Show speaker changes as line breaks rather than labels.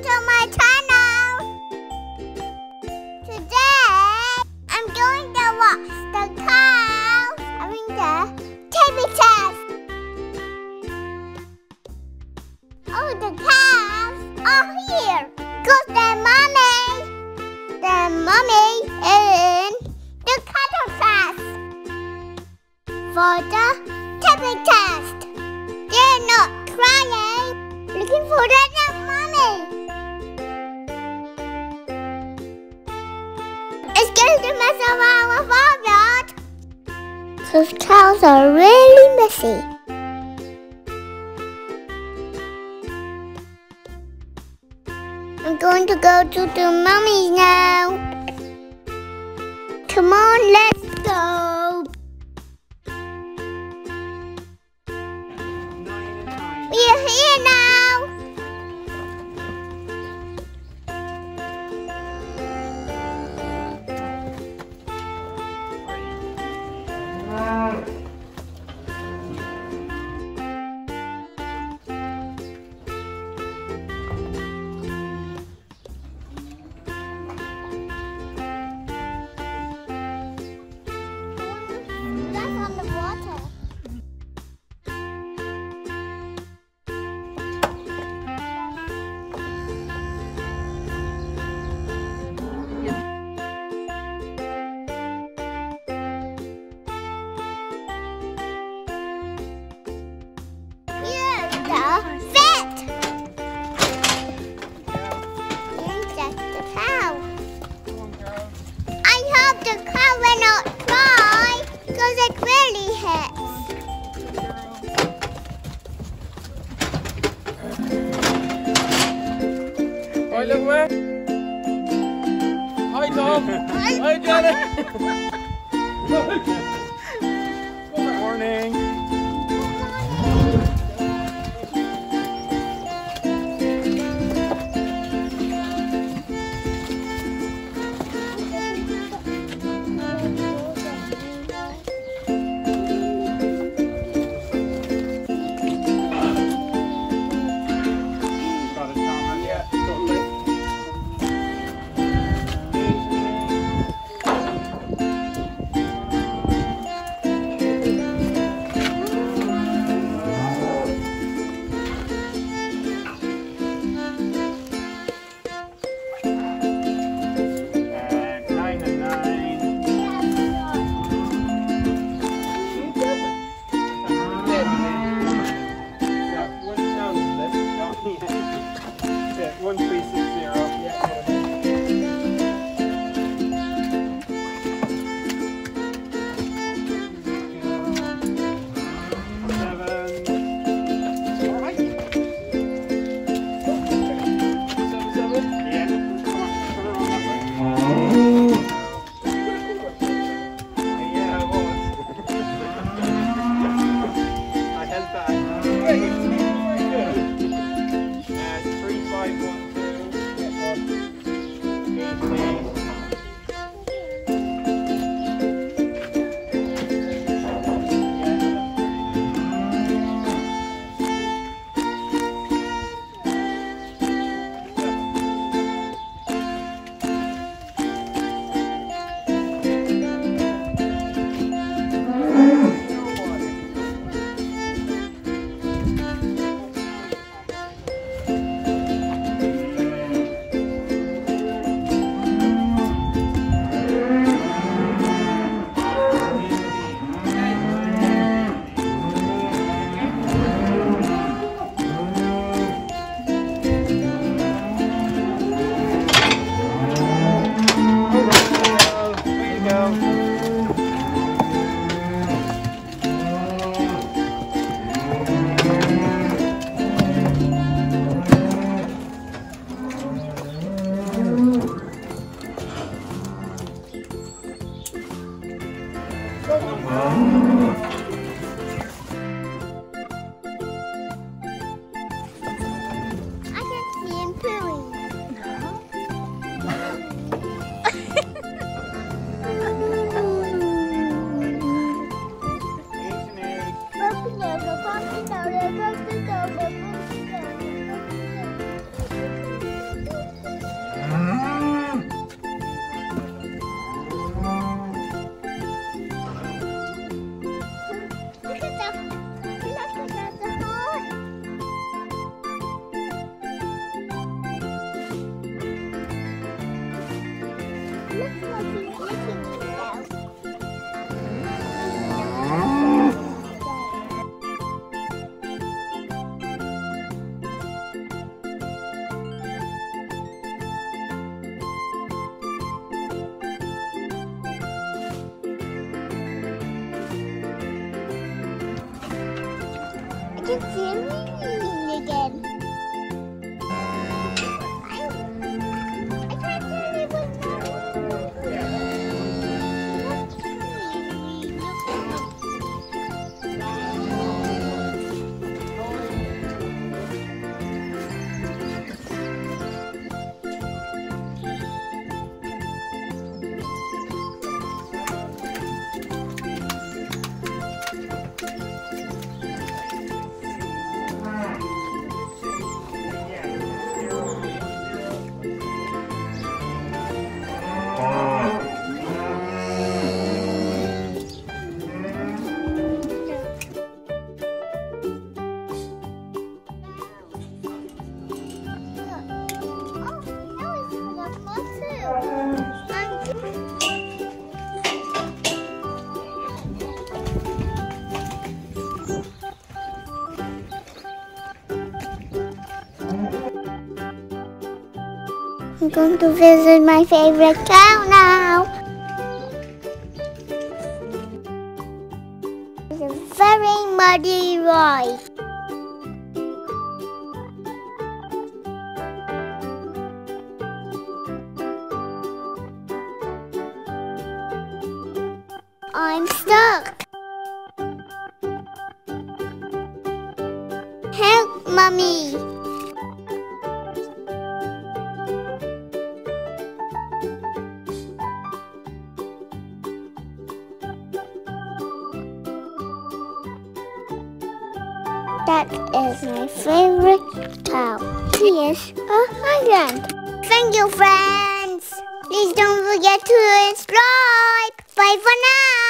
welcome to my channel. Today I'm going to watch the cows having the table test. Oh, the cows are here because their mommy in the cattle test for the table test. They're not crying, looking for their mommy. It's going to mess around with our yard. Those cows are really messy. I'm going to go to the mummies now. Come on, let's go. We are here now. That's on the water. Here's the vet. Here's just the cow. I hope the cow will not cry because it really hurts.
Hi, Lou. Hi, Tom. Hi, Janet. Good morning. Got a camera yet?
can see me again. I can't see anyone now. I'm going to visit my favorite cow now. It's a very muddy ride. I'm stuck. Help, Mommy. That is my favorite cow. Here's a highland. Thank you, friends. Please don't forget to subscribe. Bye for now.